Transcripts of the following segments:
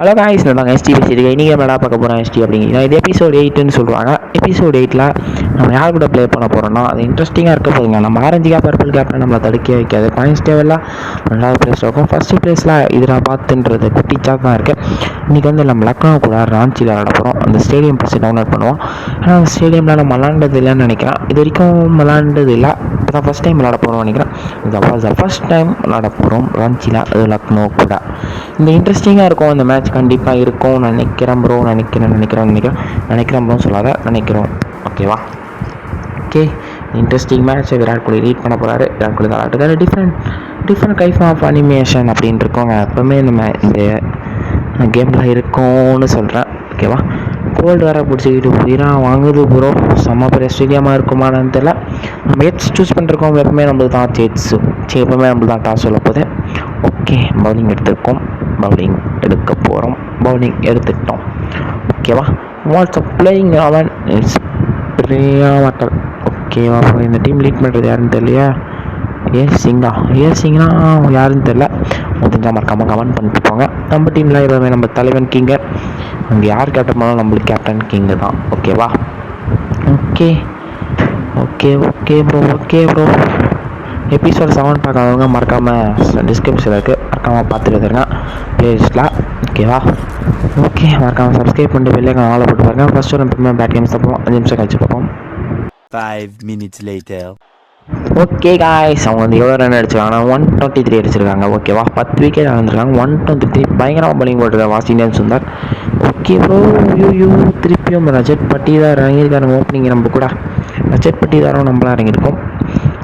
Hello guys, நான் ST பேசியிருக்கேன். இன்றைக்கி நம்ம என்ன பார்க்க போகிறோம் எஸ்டி அப்படிங்கிறீங்க. இது எபிசோட் 8ன்னு சொல்லுவாங்க. எபிசோட் 8ல் நம்ம யார் கூட ப்ளே பண்ண போகிறோம்னா அது இன்ட்ரெஸ்டிங்காக இருக்க போதுங்க. நம்ம ஆரஞ்சு கேப் பர்பிள் கேப்பில் நம்மளை தடுக்க வைக்காது. பாயிண்ட்ஸ் டேவெல்லாம் 2வது ப்ளேஸில் இருக்கும். ஃபஸ்ட்டு ப்ளேஸில் இது நான் பார்த்துன்றது குட்டிச்சாக தான் இருக்குது. இன்றைக்கி வந்து நம்ம லக்னோ கூட ராஞ்சியில் விளாட போகிறோம். அந்த ஸ்டேடியம் ஃபஸ்ட்டு டவுன்லோட் பண்ணுவோம். ஆனால் அந்த ஸ்டேடியமில் நம்ம விளாண்டது இல்லைன்னு நினைக்கிறேன். இது வரைக்கும் விளாண்டது இல்லை. இப்போ தான் ஃபஸ்ட் டைம் விளாட போகிறோம்னு நினைக்கிறேன். இது ஃபஸ்ட் டைம் விளாட போகிறோம் ராஞ்சியில், அது லக்னோ கூட. இந்த இன்ட்ரெஸ்டிங்காக இருக்கும் இந்த மேட்ச். கண்டிப்பாக இருக்கும் நினைக்கிறேன் ப்ரோ. நினைக்கிறேன் ப்ரோ சொல்லாத, நினைக்கிறோம். ஓகேவா? Okay, interesting match. Virat Kohli lead பண்ண போகிறாரு. விராட் கோலி தான் ஆடுறாரு. டிஃப்ரெண்ட் கைஃப் ஆஃப் அனிமேஷன் அப்படின்னு இருக்கோங்க. எப்போவுமே இந்த கேமில் இருக்கும்னு சொல்கிறேன். ஓகேவா? கோல்டு வேறு பிடிச்சிக்கிட்டு உயிராக வாங்குது ப்ரோ. செம்ம பெரிய ஸ்டேடியமாக இருக்குமான்னு தெரியல. நம்ம சூஸ் பண்ணிருக்கோம். எப்பவுமே நம்மளுக்கு தான் எப்பவுமே நம்மளுக்கு தான் டாஸ் சொல்ல போகுது. ஓகே, பவுலிங் எடுக்க போகிறோம். பவுலிங் எடுத்துக்கிட்டோம். ஓகேவா? வாட்ஸ்அப் பிளேயிங் அவன் பிரியா வாட்டர். ஓகேவா? இந்த டீம் லீட் பண்ணுறது யாருன்னு தெரியலையா? சிங்கா யாருன்னு தெரில. முடிஞ்சால் மறக்காமல் கமெண்ட் பண்ணிட்டு போங்க. நம்ம டீமில் எப்பவுமே நம்ம தலைவன் கிங்கு. அங்கே யார் கேப்டன் பண்ணாலும் நம்மளுக்கு கேப்டன் கிங்கு தான். ஓகேவா? Okay bro. எபிசோட் 7 பார்க்காதவங்க மறக்காமல் டிஸ்கிரிப்ஷனில் இருக்குது, மறக்காமல் பார்த்துட்டு வந்துருங்க பிளேலிஸ்ட்டில். ஓகேவா? ஓகே, மறக்காமல் சப்ஸ்கிரைப் பண்ணிட்டு வெளியே ஆளை போட்டு பாருங்க. ஃபர்ஸ்ட் ஒரு எப்பவுமே பேட் கேம்ஸ் பார்ப்போம். 5 நிமிஷம் கழிச்சு பார்ப்போம். 5 minutes later. ஓகே காய்ஸ், அவங்க வந்து எவ்வளோ ரன் அடிச்சிருக்காங்க? 123 அடிச்சிருக்காங்க. ஓகேவா? 10 விக்கெட் வந்துருக்காங்க. 123 பயங்கரமாக பவுலிங் போட்டிருக்காங்க வாஷிங்டன் சுந்தர். Okay bro. திருப்பியும் ரஜத் பட்டிதார் இறங்கியிருக்காருங்க ஓப்பனிங். நம்ம கூட ரஜத் பட்டிதாரும் நம்மளாம் இறங்கியிருக்கோம்.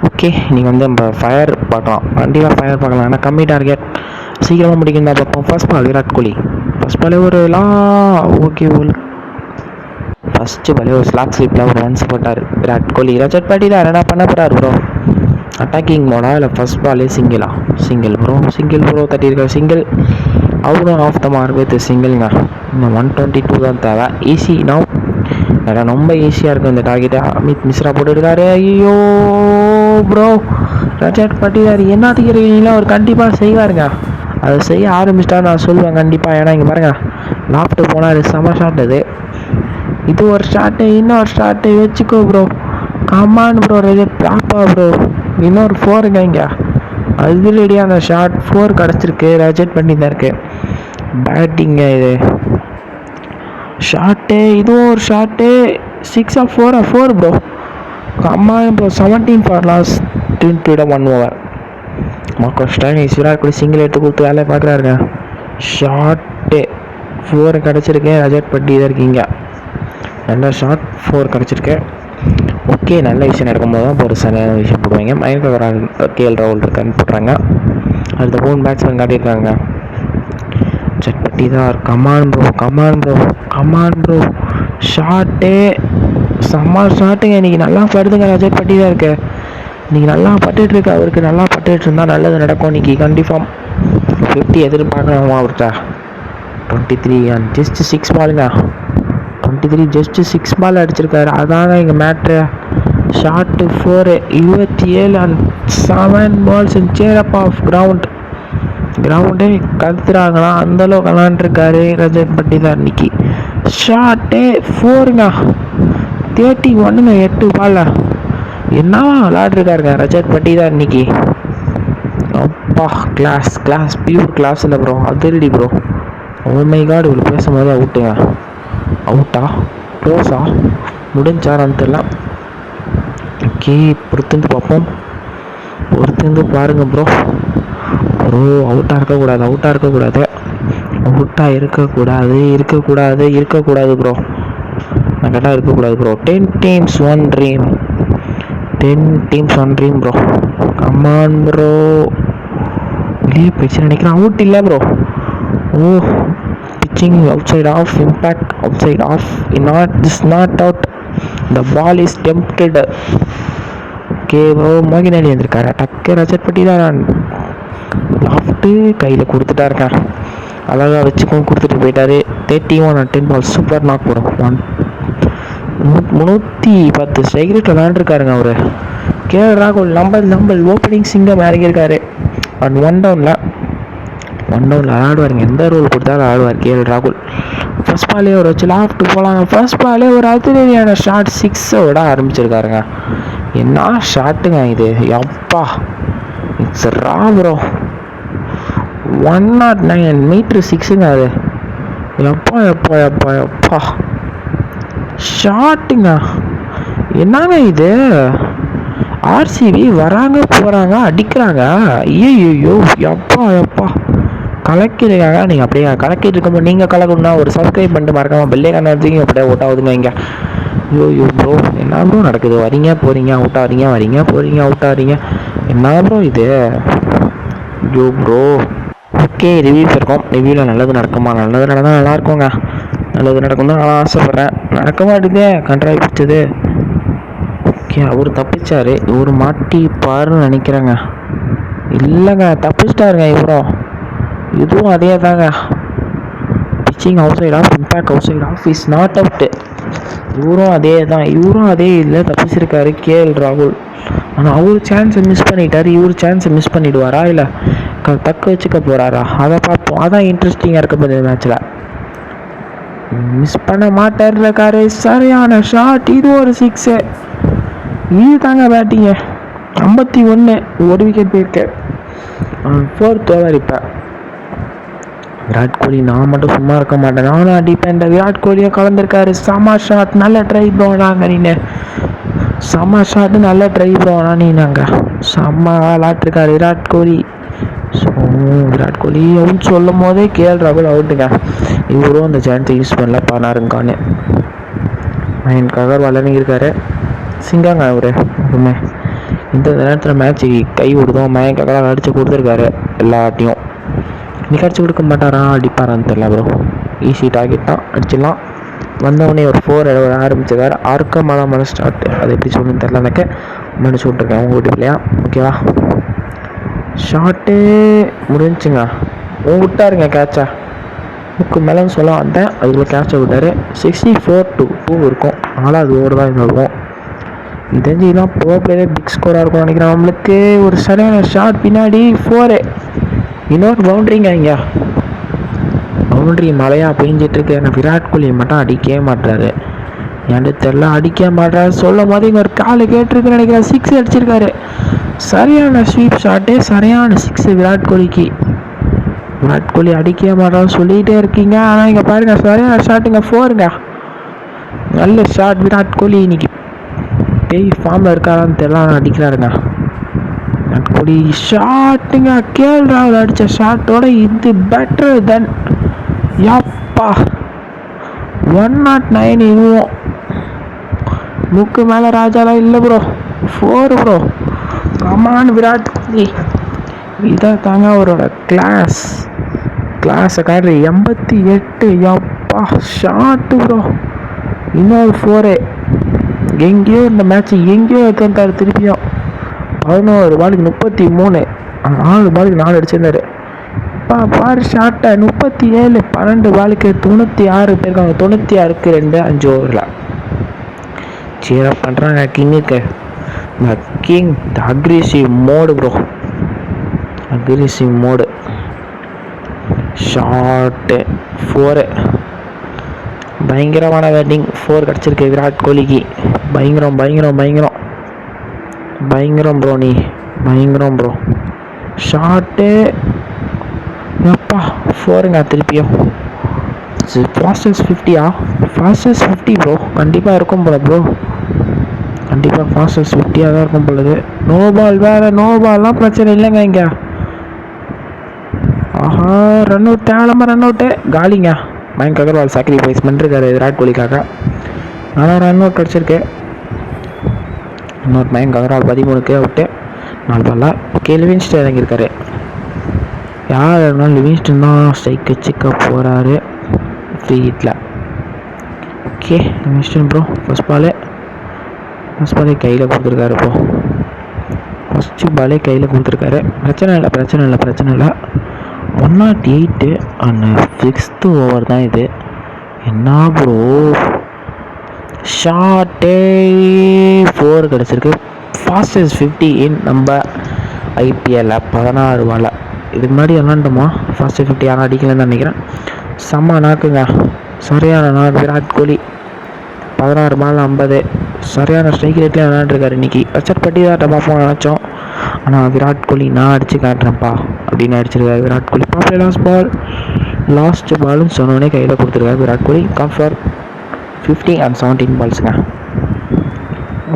ஓகே, நீங்கள் வந்து நம்ம ஃபயர் பார்க்கலாம். கண்டிப்பாக ஃபயர் பார்க்கலாம். ஆனால் கம்மி டார்கெட், சீக்கிரமாக முடிக்கும் தான் பார்ப்போம். First ball Virat Kohli. First பாலே ஒரு ஓகே போல். ஃபஸ்ட்டு பாலே ஒரு ஸ்லாக் ஸ்லிப்பில் ஒரு ரன்ஸ் போட்டார் விராட் கோலி. ரஜத் பட்டிதார் என்ன பண்ண போகிறார் ப்ரோ? அட்டாக்கிங் மோடா இல்லை ஃபர்ஸ்ட் பாலே சிங்கிள் ப்ரோ தட்டியிருக்காரு. சிங்கிள் அவரும் ஆஃப் த மார்க் வித் சிங்கிள்ங்க. இன்னும் 122 தான் தேவை. Easy now. ரொம்ப ஈஸியாக இருக்கும் இந்த டார்கெட்டை. அமித் மிஸ்ரா போட்டுருக்காரு. ஐயோ ப்ரோ, ரஜத் பட்டிதார் என்னத்துக்கு இருக்கீங்களா? அவர் கண்டிப்பாக செய்வாருங்க. அதை செய்ய ஆரம்பிச்சிட்டா நான் சொல்லுவேன் கண்டிப்பாக. ஏன்னா இங்கே பாருங்கள், லாஃப்ட்டு போனால் அது செம ஷாட். இது ஒரு ஷாட்டு, இன்னொரு ஷாட்டு வச்சுக்கோ ப்ரோ. கமான் ப்ரோ ரஜத், ப்ராப்பா ப்ரோ. இன்னொரு 4ங்க இங்கே. அது ரெடியாக அந்த ஷாட் 4 கிடச்சிருக்கு. ரஜத் பட்டிதாருக்கு பேட்டிங்க. இது ஷாட்டு, இதுவும் ஒரு shot. 6 4 bro. Come on bro. 17 for loss. 1 over. Marcus Stoinis Virat Kohli single எடுத்து கொடுத்து வேலையை பார்க்குறாருங்க. ஷாட்டு 4 கிடச்சிருக்கு. ரஜத் பட்டிதாருக்கு இங்கே நல்ல ஷாட் 4 கிடச்சிருக்கு. ஓகே, நல்ல விஷயம் நடக்கும்போது தான் ஒரு சரியான விஷயம் போடுவாங்க. மயக்க கேஎல் ராகுல் இருக்கான்னு போடுறாங்க. அடுத்த 3 பேட்ஸ்மேன் காட்டியிருக்காங்க. Rajat Patidar. Come on bro. Shot செம்ம ஷாட்டுங்க. இன்றைக்கி நல்லா படுதுங்க ரஜத் பட்டிதாருக்கு. இன்றைக்கி நல்லா பட்டுட்ருக்கு. அவருக்கு நல்லா பட்டுட்டு இருந்தால் நல்லது நடக்கும் இன்றைக்கி கண்டிப்பாக. 50 எதிர்பார்க்கலாமா அவர்கிட்ட? 23 அண்ட் ஜஸ்ட் 6 பாலுங்க. 23 ஜஸ்ட் 6 பால் அடிச்சிருக்காரு. அதாங்க இங்கே மேட்ரு. ஷாட்டு 4 27 அண்ட் 7 பால்ஸ் இன் சேர் அப் ஆஃப் கிரவுண்டே கத்துறாங்களா அந்தளவுக்கு விளாண்டுருக்காரு ரஜத் பட்டிதார் இன்னைக்கு. ஷாட்டு 4ங்க. 31ங்க 8 பால். என்னவா விளாட்ருக்காருங்க ரஜத் பட்டிதார் இன்னைக்கு. அப்பா, கிளாஸ் பியூர் கிளாஸ் இல்லை ப்ரோ. அதிரடி ப்ரோ. ஓ மை காட், இவ்வளோ பேசும்போது அவுட்டா க்ளோஸா முடிஞ்சாரான்னு தெரியல. ஓகே, பொறுத்திருந்து பார்ப்போம். பாருங்க ப்ரோ. அவுட்டாக இருக்கக்கூடாது ப்ரோ. நான் கேட்டால் இருக்கக்கூடாது bro. 10 teams 1 dream bro. Come on bro. வெளியே போயிடுச்சு நினைக்கிறேன். அவுட் இல்லை bro. Pitching outside off. Impact outside off. Not out. The ball is tempted. Okay bro. மோகின் அலி வந்திருக்காரு. டக்கு ரஜத் பட்டிதார் லாஃப்ட்டு கையில் கொடுத்துட்டா இருக்கேன். அழகாக வச்சுக்கும் கொடுத்துட்டு போயிட்டாரு. 31 and 10 ball. Super knock bro. 310 strike rate விளாண்டுருக்காருங்க அவர். கேஎல் ராகுல் நம்பல் ஓப்பனிங் சிங்கம் இறங்கியிருக்காரு. அண்ட் 1 டவுனில் ஒன் டவுனில் ஆடுவாருங்க, எந்த ரோல் கொடுத்தாலும் ஆடுவார் கேஎல் ராகுல். ஃபர்ஸ்ட் பாலே ஒரு வச்சு லாஃப்ட் போகலாங்க. ஃபர்ஸ்ட் பாலே ஒரு அதிரடியான ஷாட், 6 விட ஆரம்பிச்சிருக்காருங்க. என்ன ஷாட்டுங்க இது, எப்பா இட்ஸ் ரா ப்ரோ. 109 மீட்ரு 6ங்க அது. எப்பா எப்பா எப்பா எப்பா ஷாட்டுங்க, என்னங்க இது. ஆர்சிபி வராங்க போகிறாங்க அடிக்கிறாங்க. ஐயோ எப்பா எப்பா கலக்கிடுங்க. நீங்கள் அப்படியே கலக்கிட்டு இருக்கும்போது நீங்கள் கலக்கணும்னா ஒரு சப்ஸ்கிரைப் பண்ணிட்டு மறக்காமல் பெல்லைக்கான வச்சுக்கிங்க, அப்படியே அவுட் ஆகுதுங்க இங்கே. ஐயோ ப்ரோ, என்ன ப்ரோ நடக்குது, வரீங்க போகிறீங்க அவுட் ஆகிறீங்க, வரீங்க போகிறீங்க அவுட் ஆகிறீங்க, என்ன ப்ரோ இது. ஐயோ ப்ரோ. ஓகே, ரிவ்யூஸ் இருக்கும். ரிவ்யூவில் நல்லது நடக்குமா, நல்லது நடந்தால் நல்லாயிருக்குங்க. நல்லது நடக்கும் தான் நான் ஆசைப்பட்றேன். நடக்க மாட்டேதே, கண்ட்ராக்ட் பிடிச்சது. ஓகே, அவர் தப்பிச்சார், இவர் மாட்டிப்பாருன்னு நினைக்கிறேங்க. இல்லைங்க, தப்பிச்சிட்டாருங்க இவரும். இதுவும் அதே தாங்க. Pitching outside off, impact outside off, is not out. இவரும் அதே தான், இவரும் அதே இல்லை, தப்பிச்சிருக்காரு கேஎல் ராகுல். ஆனால் அவர் சான்ஸை மிஸ் பண்ணிட்டார், இவர் சான்ஸை மிஸ் பண்ணிவிடுவாரா இல்லை தக்க வச்சுக்க போகிறாரா, அதை பார்ப்போம். அதான் இன்ட்ரெஸ்டிங்காக இருக்க போகுது மேட்ச்சில். மிஸ் பண்ண மாட்டார்க்காரு, சரியான ஷாட், இது ஒரு 6. இது தாங்க பேட்டிங்கு. 51, ஒரு விக்கெட் போயிருக்கு. 4th over. இப்போ விராட் கோலி, நான் மட்டும் சும்மா இருக்க மாட்டேன், நானும் அடிப்பேன். இந்த விராட் கோலியும் கலந்துருக்காரு. செம ஷாட், நல்ல ட்ரை ப்ரோ. நாங்கள் நீ செம ஷாட்டு, நல்ல ட்ரை ப்ரோ. நீங்க செம்ம விளாட்ருக்காரு விராட் கோலி. ஸோ விராட் கோலி அவுட் சொல்லும் போதே கேஎல் ராகுல் அவுட்டுங்க. இவரும் அந்த சான்ஸை யூஸ் பண்ணல, பண்ணாருங்கான்னு. மயங்க் அகர்வால் இருக்காரு, சிங்காங்க அவரு. எப்பவுமே இந்த நேரத்தில் மேட்ச்சு கை விடுதோம். மயங்க் அகர்வால் அடித்து கொடுத்துருக்காரு எல்லாத்தையும். இன்னைக்கு அடிச்சு கொடுக்க மாட்டாரா, அடிப்பாரான்னு தெரியல ப்ரோ. ஈஸி டார்கெட் தான், அடிச்சிடலாம். வந்தவொடனே ஒரு 4 ஆரம்பிச்சிருக்காரு. ஆர்க்கமான ஸ்டார்ட், அது எப்படி சொல்லணும்னு தெரில எனக்கு. முன்னாடி விட்டுருக்கேன் உங்கள் வீட்டு பிள்ளையா. ஓகேவா, ஷார்ட்டு முடிஞ்சுங்க. விட்டாருங்க கேட்சா. முக்கு மேலேன்னு சொல்ல வந்தேன், அதுக்குள்ளே கேட்சை விட்டார். 64-2 இருக்கும். 4வது ஓவர் தான் இருக்கும். இது தெரிஞ்சு தான் ப்ரோ பிளேயரே பிக் ஸ்கோராக இருக்கும்னு நினைக்கிறேன். நம்மளுக்கு ஒரு சரியான ஷாட், பின்னாடி 4. இன்னொரு பவுண்ட்ரிங்க. இங்கே பவுண்ட்ரி மழையாக பெஞ்சிட்ருக்கு. ஏன்னா விராட் கோலி மட்டும் அடிக்கவே மாட்டுறாரு, ஏன்ட்டு தெரில, அடிக்க மாட்டாரு. சொல்லும் போது இங்கே ஒரு காலு கேட்டிருக்குன்னு நினைக்கிறேன். 6 அடிச்சிருக்காரு. சரியான ஸ்வீப் ஷாட்டு, சரியான 6 விராட் கோலிக்கு. விராட் கோலி அடிக்கவே மாட்டான்னு சொல்லிகிட்டே இருக்கீங்க, ஆனால் இங்கே பாருங்கள் சரியான ஷாட்டுங்க. 4ங்க, நல்ல ஷாட். விராட் கோலி இன்னைக்கு பேய் ஃபார்மில் இருக்காரான்னு தெரியல, ஆனால் அடிக்கிறாருங்க விராட் கோலி. ஷாட்டுங்க, கேஎல் ராகுல் அடித்த ஷாட்டோட இது பெட்டர் தென் யாப்பா 109. இதுவும் முக்கு மேலே ராஜாலாம் இல்லை bro. 4 bro. Come on Virat Kohli, இதான் தாங்க அவரோட கிளாஸை காட்டுற. 88. எப்பா ஷாட்டு ப்ரோ. இன்னொரு 4. எங்கேயோ இந்த மேட்ச் எங்கேயோ எடுத்துட்டாரு திருப்பியும். 11 பாலுக்கு 33, 4 பாலுக்கு 4 அடிச்சிருந்தாரு. பாரு ஷார்ட்டை 37, 12 பாலுக்கு 96 பேருக்காங்க. 96க்கு 2, 5 ஓவரில் சீரப் பண்ணுறாங்க கிங்குக்கு. இந்த king aggressive mode bro, aggressive mode. Short 4, பயங்கரமான பேட்டிங். 4 கிடச்சிருக்கு விராட் கோலிக்கு. பயங்கரம் பயங்கரம் பயங்கரம் பயங்கரம் ப்ரோ, நீ பயங்கரம் ப்ரோ. ஷார்ட்டு எப்பா 4ங்க திருப்பியும். ஃபாஸ்டஸ்ட் 50யா, ஃபாஸ்டஸ்ட் 50 ப்ரோ. கண்டிப்பாக இருக்கும் போல ப்ரோ, கண்டிப்பாக ஃபாஸ்டஸ்ட் 50யாக தான் இருக்கும் பொழுது. நோ பால் வேறு, நோ பால்லாம் பிரச்சனை இல்லைங்க இங்கே. ஆஹா, ரன் அவுட், தேவலாமல் ரன் அவுட்டு, காலிங்க. மயங்க் அகர்வால் சாக்ரிஃபைஸ் பண்ணிருக்காரு விராட் கோலிக்காக. ஆனால் ரன் அவுட் கிடச்சிருக்கு. இன்னொரு மயங்க் அகர்வால் 13க்கு அவுட்டு, 4 பாலில். ஓகே, லிவிங்ஸ்டன் இறங்கியிருக்காரு. யார் இருந்தாலும் லிவிங்ஸ்டன் தான் ஸ்ட்ரைக் வச்சுக்க போகிறாரு ஃப்ரீ ஹிட்டில். ஓகே, லிவிங்ஸ்டன் ப்ரோ ஃபஸ்ட் பாலே கையில் கொடுத்துருக்காரு. இப்போ ஃபஸ்ட்டு பாலே கையில் கொடுத்துருக்காரு. பிரச்சனை இல்லை. 108 அண்ட் 6th ஓவர் தான் இது. என்ன ப்ரோ ஷார்ட்டே 4 கிடச்சிருக்கு. ஃபாஸ்டஸ்ட் 50 இன் நம்ம ஐபிஎல்லில் 16 பால். இதுக்கு முன்னாடி விளாண்டோமா ஃபர்ஸ்ட் 50 யாரும் அடிக்கலன்னு நினைக்கிறேன். செம்ம நாக்குங்க, சரியான நாக்கு. விராட் கோலி 16 பால் 50, சரியான ஸ்ட்ரைக் ரேட்லேயே விளாண்டுருக்காரு இன்றைக்கி. அச்சட் பட்டி தான் பார்ப்போம் நினச்சோம், ஆனால் விராட் கோலி நான் அடித்து காட்டுறேன்ப்பா அப்படின்னு அடிச்சிருக்காரு விராட் கோலி. பாப்பே லாஸ்ட் பாலும் சொன்னோடனே கையில் கொடுத்துருக்காரு விராட் கோலி. கம்ஃபர் 50 and 17 பால்ஸுங்க.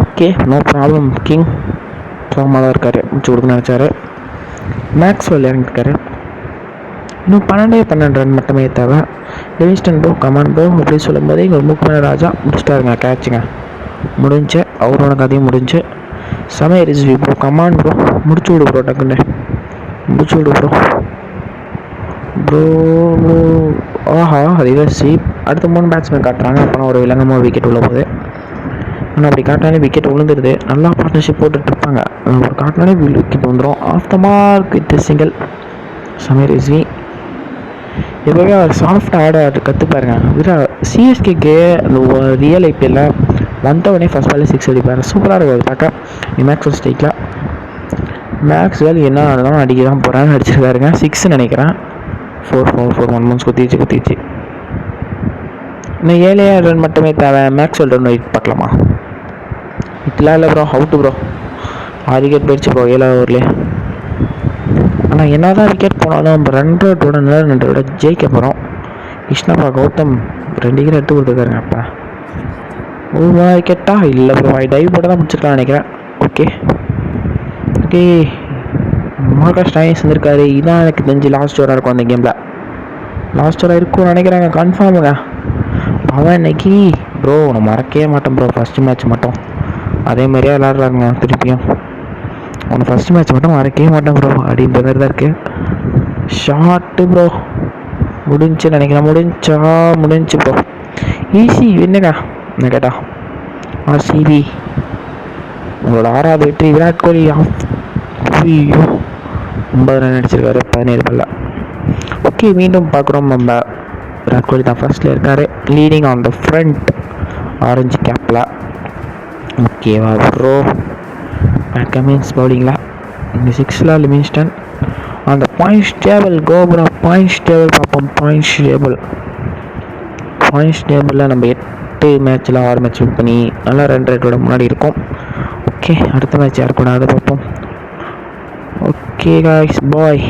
Okay, no problem. கிங் ஃபார்மாக தான் இருக்கார், முடிச்சு கொடுக்க நினச்சாரு. மேக்ஸ்வெல் இறங்கிருக்காரு. இன்னும் 12 ரன் மட்டுமே தேவை. லிவிங்ஸ்டன் ப்ரோ கமான் ப்ரோ அப்படின்னு சொல்லும்போதே இங்கே மூக்குமேல ராஜா முடிச்சிட்டாருங்க, கேட்சுங்க முடிஞ்சு. அவரோட கதையும் முடிஞ்சு. சமய ரிஸ்வி ப்ரோ கமான் ப்ரோ, முடிச்சு விடு ப்ரோ, டக்குன்னு முடிச்சு விடு ப்ரோ. ப்ரோ ஆஹா, ரிவர்ஸ் ஸ்வீப். அடுத்த 3 பேட்ஸ்மேன் காட்டுறாங்க. அப்புறம் ஒரு விலங்கமாக விக்கெட் உள்ள போகுது. ஆனால் அப்படி காட்டினாலே விக்கெட் விழுந்துருது. நல்லா பார்ட்னர்ஷிப் போட்டுட்ருப்பாங்க, ஒரு காட்டினாலே விக்கெட் வந்துடும். Off the mark with single. Sameer Rizvi எப்போவே அவர் சாஃப்டாக ஆட கற்றுப்பாருங்க. சிஎஸ்கேக்கு அந்த ரியல் ஐபிஎல்லில் வந்தவொடனே ஃபஸ்ட் பாலே 6 அடிப்பார். சூப்பராக இருக்கும் பார்க்க. மேக்ஸ்வெல் ஸ்ட்ரைக்கில் மேக்ஸ்வெல் என்ன ஆனாலும் அடிக்க தான் போகிறான்னு அடிச்சிருக்காருங்க. 6 நினைக்கிறேன். 4 1 months குத்திச்சு. இன்னும் 7 ரன் மட்டுமே தேவை. மேக்ஸ்வெல் ரன் வெயிட் பார்க்கலாமா? இதெல்லாம் இல்லை ப்ரோ, அவுட்டு ப்ரோ. 6 விக்கெட் போயிடுச்சு ப்ரோ 7 ஓவர்லேயே. ஆனால் என்ன தான் விக்கெட் போனாலும் நம்ம ரன் ரேட்டோட நல்ல ரன் ரேட்டோட ஜெயிக்க போகிறோம். கிருஷ்ணப்பா கௌதம் 2 விக்கெட் எடுத்து கொடுத்துருக்காருங்க. அப்போ விக்கெட்டா இல்லை ப்ரோ, டைவ் போட்டு தான் முடிச்சிருக்கலாம்னு நினைக்கிறேன். ஓகே மார்க்கஸ் ஸ்டாயின்ஸ் வந்திருக்காரு. இதான் எனக்கு தெரிஞ்சு லாஸ்ட் ஓவராக இருக்கும் அந்த கேமில். லாஸ்ட் ஓவராக இருக்கும்னு நினைக்கிறாங்க, கன்ஃபார்முங்க. அவன் இன்னைக்கு ப்ரோ நான் மறக்கவே மாட்டேன் ப்ரோ, ஃபஸ்ட்டு மேட்ச் மட்டும் அதே மாதிரியே விளாட்றாங்க திருப்பியும். அவனை ஃபஸ்ட்டு மேட்ச் மட்டும் மறக்கவே மாட்டேன் ப்ரோ அப்படின்ற மாதிரி தான் இருக்குது. ஷார்ட்டு ப்ரோ முடிஞ்சுன்னு நினைக்கிறேன். முடிஞ்சு ப்ரோ. ஈஸி வின்னுங்க என்ன கேட்டா. ஆர்சிபி உங்களோட 6வது வெற்றி. விராட் கோலி ஐயோ 9 ரன் அடிச்சிருக்காரு 17 பால்ல. ஓகே, மீண்டும் பார்க்குறோம். நம்ம விராட் கோலி தான் ஃபர்ஸ்ட்டில் இருக்கார், leading on the front orange கேப்பில். ஓகேவா ப்ரோ? பேட் கமின்ஸ் பவுலிங்கில். இங்கே 6ல் லிவிங்ஸ்டன். அந்த பாயிண்ட்ஸ் டேபிள் கோபுரா பாயிண்ட்ஸ் டேபிள் பார்ப்போம். பாயிண்ட்ஸ் டேபிளில் நம்ம 8 மேட்ச்சில் 6 மேட்ச் வின் பண்ணி நல்லா ரன் ரேட்டோட முன்னாடி இருக்கும். ஓகே, அடுத்த மேட்ச் யார் கூட அதை பார்ப்போம். ஓகே காய்ஸ், பாய்.